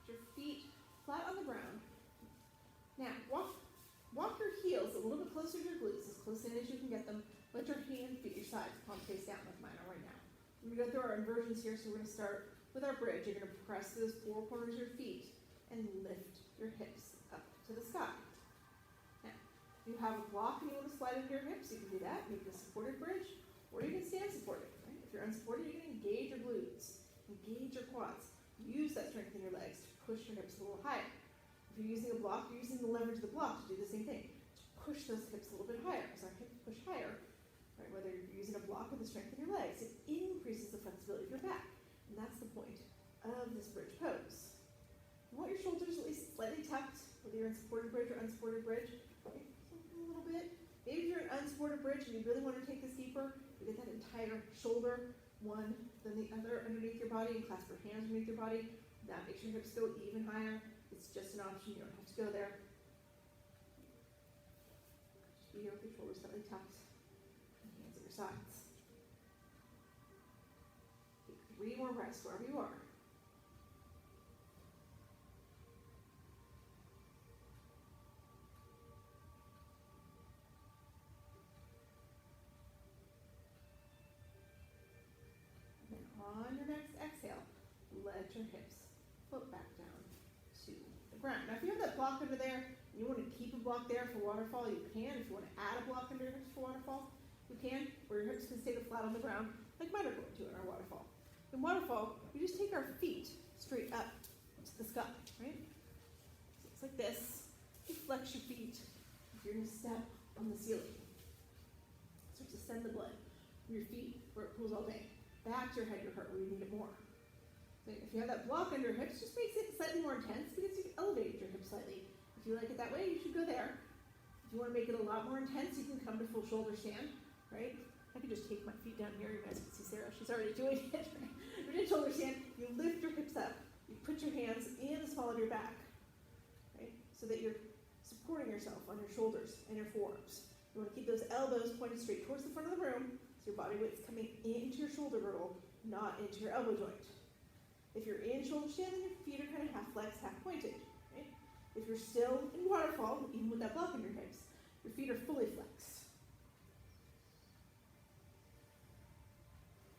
[SPEAKER 1] Put your feet flat on the ground. Now, walk your heels a little bit closer to your glutes, as close in as you can get them. Let your hands be at your sides, palm face down like mine are right now. We're going to go through our inversions here, so we're going to start with our bridge. You're going to press those four corners of your feet and lift your hips up to the sky. Now, if you have a block and you want to slide into your hips, you can do that. Make a supported bridge, or you can stand supported. Right? If you're unsupported, you can engage your glutes, engage your quads. Use that strength in your legs to push your hips a little higher. If you're using a block, you're using the leverage of the block to do the same thing. To push those hips a little bit higher. As our hips push higher, right, whether you're using a block or the strength in your legs, it increases the flexibility of your back. And that's the point of this bridge pose. You want your shoulders at least slightly tucked, whether you're in supported bridge or unsupported bridge. Right? A little bit. Maybe if you're in unsupported bridge and you really want to take this deeper, you get that entire shoulder, one, then the other underneath your body, and clasp your hands underneath your body. That makes your hips go even higher. It's just an option. You don't have to go there. Just be here with your shoulders slightly tucked and hands at your sides. Take 3 more breaths wherever you are. And then on your next exhale, let your hips float back down to the ground. Now, if you have that block under there, and you want to keep a block there for waterfall, you can. If you want to add a block under your hips for waterfall, you can, or your hips can stay flat on the ground, like mine are going to in our waterfall. In waterfall, we just take our feet straight up to the sky, right? So it's like this. You flex your feet. You're going to step on the ceiling. Start to send the blood from your feet where it pulls all day back to your head, your heart, where you need it more. So if you have that block under your hips, just makes it slightly more intense because you've elevated your hips slightly. If you like it that way, you should go there. If you want to make it a lot more intense, you can come to full shoulder stand, right? I could just take my feet down here. You guys can see Sarah. She's already doing it. Right? We're in shoulder stand. You lift your hips up. You put your hands in the small of your back, right? So that you're supporting yourself on your shoulders and your forearms. You want to keep those elbows pointed straight towards the front of the room, so your body weight's coming into your shoulder girdle, not into your elbow joint. If you're in shoulder stand, then your feet are kind of half flexed, half pointed, right? If you're still in waterfall, even with that block in your hips, your feet are fully flexed.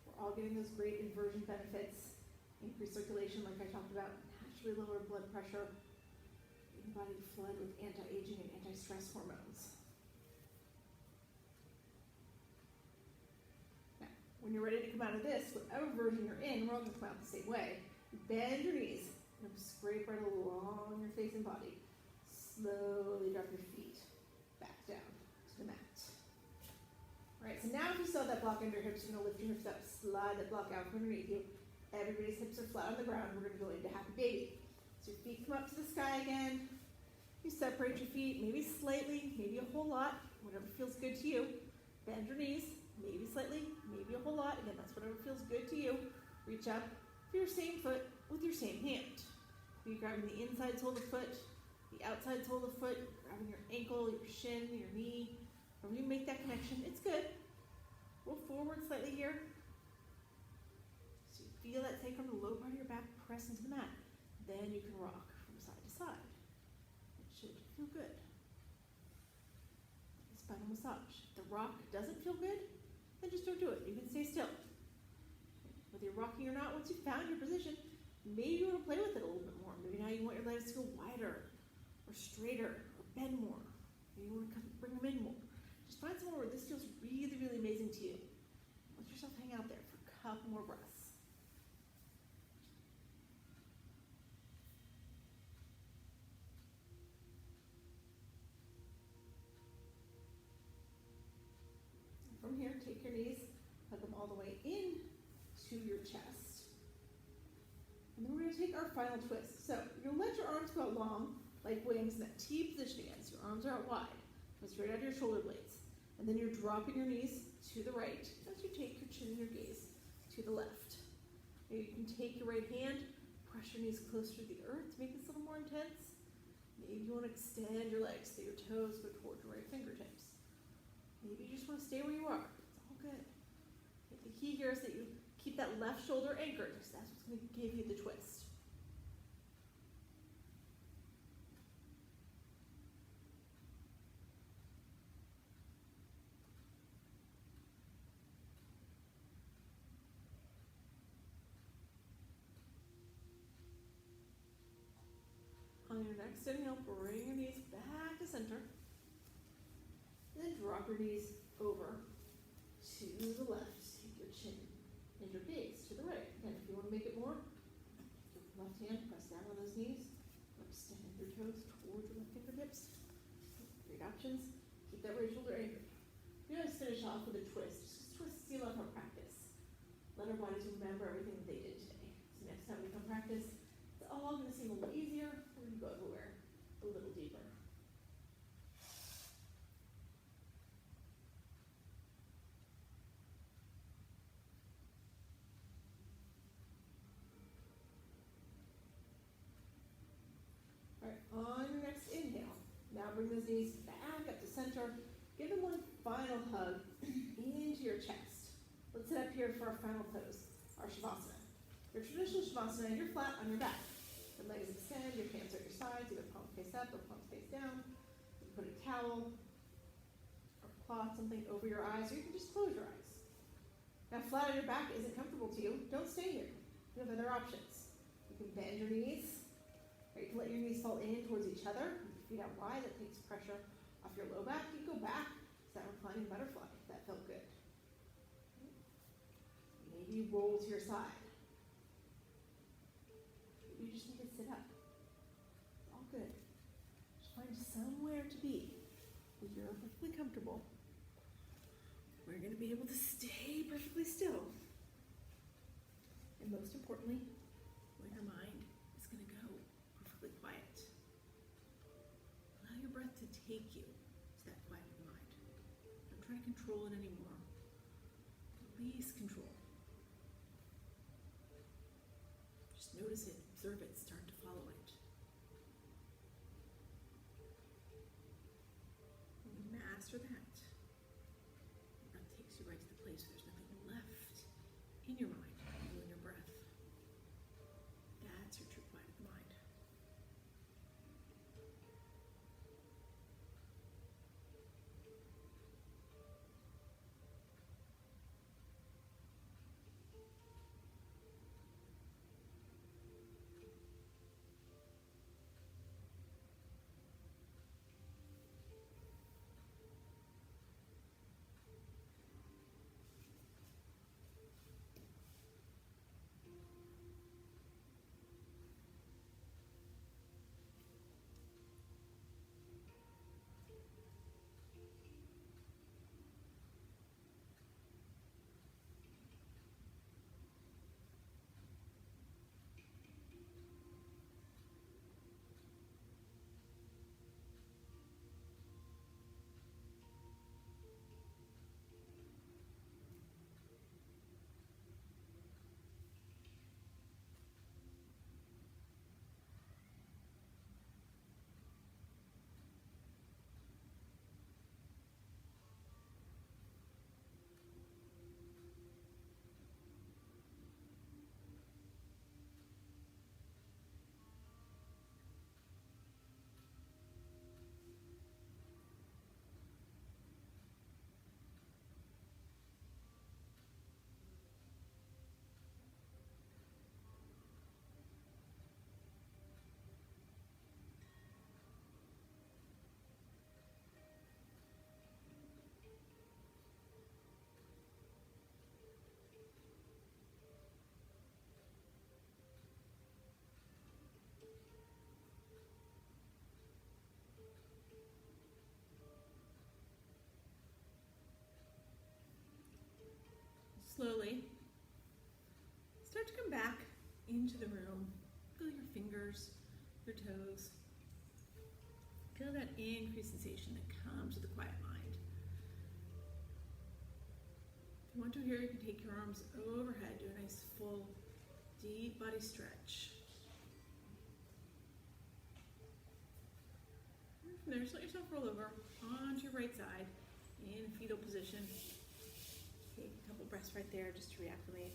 [SPEAKER 1] We're all getting those great inversion benefits, increased circulation like I talked about, naturally lower blood pressure, getting the body to flood with anti-aging and anti-stress hormones. When you're ready to come out of this, whatever version you're in, we're all going to come out the same way. Bend your knees and scrape right along your face and body. Slowly drop your feet back down to the mat. All right, so now if you still have that block under your hips, you're going to lift your hips up, slide that block out from underneath you. Everybody's hips are flat on the ground. We're going to go into happy baby. So your feet come up to the sky again. You separate your feet, maybe slightly, maybe a whole lot, whatever feels good to you. Bend your knees. Maybe slightly, maybe a whole lot. Again, that's whatever feels good to you. Reach up for your same foot with your same hand. You're grabbing the inside sole of the foot, the outside sole of the foot, grabbing your ankle, your shin, your knee. Wherever you make that connection, it's good. Roll forward slightly here. So you feel that take from the low part of your back, press into the mat. Then you can rock from side to side. It should feel good. Spinal massage. If the rock doesn't feel good, then just don't do it. You can stay still. Whether you're rocking or not, once you've found your position, maybe you want to play with it a little bit more. Maybe now you want your legs to go wider or straighter or bend more. Maybe you want to bring them in more. Just find somewhere where this feels really, really amazing to you. Let yourself hang out there for a couple more breaths. From here, take your knees, hug them all the way in to your chest. And then we're going to take our final twist. So you're going to let your arms go out long, like wings, in that T position again. So your arms are out wide, come straight out of your shoulder blades. And then you're dropping your knees to the right as you take your chin and your gaze to the left. Now you can take your right hand, press your knees closer to the earth to make this a little more intense. Maybe you want to extend your legs so your toes go toward your right fingertips. Maybe you just want to stay where you are. It's all good. The key here is that you Keep that left shoulder anchored, because that's what's going to give you the twist. On your next inhale, bring your knees back to center. And then drop your knees over to the left. Take your chin and your gaze to the right. Again, if you want to make it more, left hand, press down on those knees. Extend your toes towards your left fingertips. Great options. Keep that right shoulder anchored. We always finish off with a twist. Just twist, seal up our practice. Let our bodies remember everything that they did today. So next time we come practice, it's all going to seem a little easier. We're going to go everywhere a little deeper. All right, on your next inhale, now bring those knees back up to center. Give them one final hug into your chest. Let's sit up here for our final pose, our Shavasana. Your traditional Shavasana, you're flat on your back. The legs extend, your hands are at your sides, either palm face up or palm face down. You can put a towel or cloth, something over your eyes, or you can just close your eyes. Now, flat on your back isn't comfortable to you. Don't stay here. You have other options. You can bend your knees, or you can let your knees fall in towards each other. Feet out wide, that takes pressure off your low back. You can go back to that reclining butterfly. That felt good. Maybe you roll to your side. You just need to sit up. It's all good. Just find somewhere to be where you're perfectly comfortable. We're going to be able to stay perfectly still. And most importantly, where your mind is going to go perfectly quiet. Allow your breath to take you to that quiet mind. Don't try to control it anymore. Release control. Just notice it, observe it, start to follow it. When you master that, the breath takes you right to the place where there's nothing left in your mind, you and your breath. That's your true quiet of the mind. Slowly, start to come back into the room. Feel your fingers, your toes. Feel that increased sensation that comes with a quiet mind. If you want to here, you can take your arms overhead, do a nice full, deep body stretch. And from there, just let yourself roll over onto your right side in fetal position. Take a couple breaths right there just to reacclimate.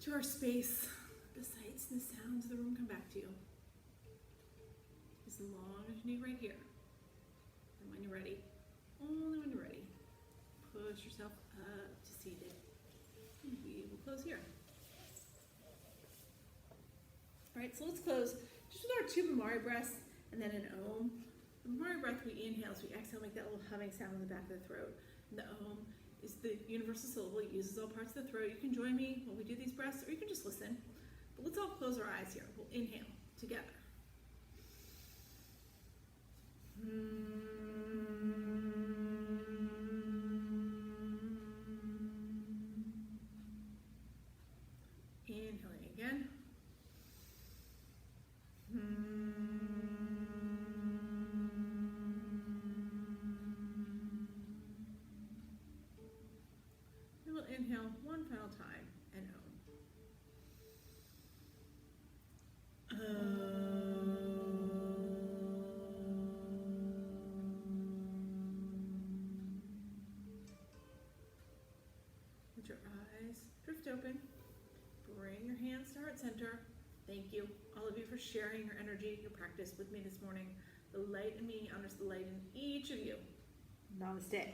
[SPEAKER 1] to our space, the sights and the sounds of the room come back to you. As long as you need right here. And when you're ready, only when you're ready, push yourself up to seated. And we will close here. All right, so let's close just with our 2 Bhamari breaths and then an Om. The Bhamari breath, we inhale, as we exhale, make that little humming sound in the back of the throat. And the Om is the universal syllable. It uses all parts of the throat. You can join me when we do these breaths, or you can just listen. But let's all close our eyes here. We'll inhale together. Inhaling again. And we'll inhale one final time and Let your eyes drift open. Bring your hands to heart center. Thank you, all of you, for sharing your energy, your practice with me this morning. The light in me honors the light in each of you. Namaste.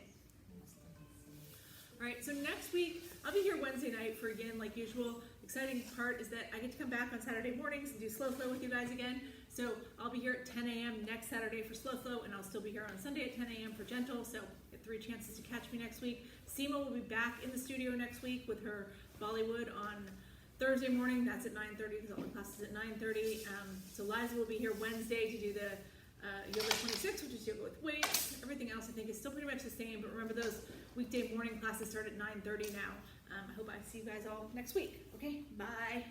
[SPEAKER 1] All right, so next week, I'll be here Wednesday night for, again, like usual. Exciting part is that I get to come back on Saturday mornings and do Slow Flow with you guys again. So I'll be here at 10 a.m. next Saturday for Slow Flow, and I'll still be here on Sunday at 10 a.m. for Gentle. So you get 3 chances to catch me next week. Seema will be back in the studio next week with her Bollywood on Thursday morning. That's at 9:30 because all the classes at 9:30. So Liza will be here Wednesday to do the Yoga 26, which is yoga with weights. Everything else I think is still pretty much the same, but remember those weekday morning classes start at 9:30 now. I hope I see you guys all next week. Okay, bye.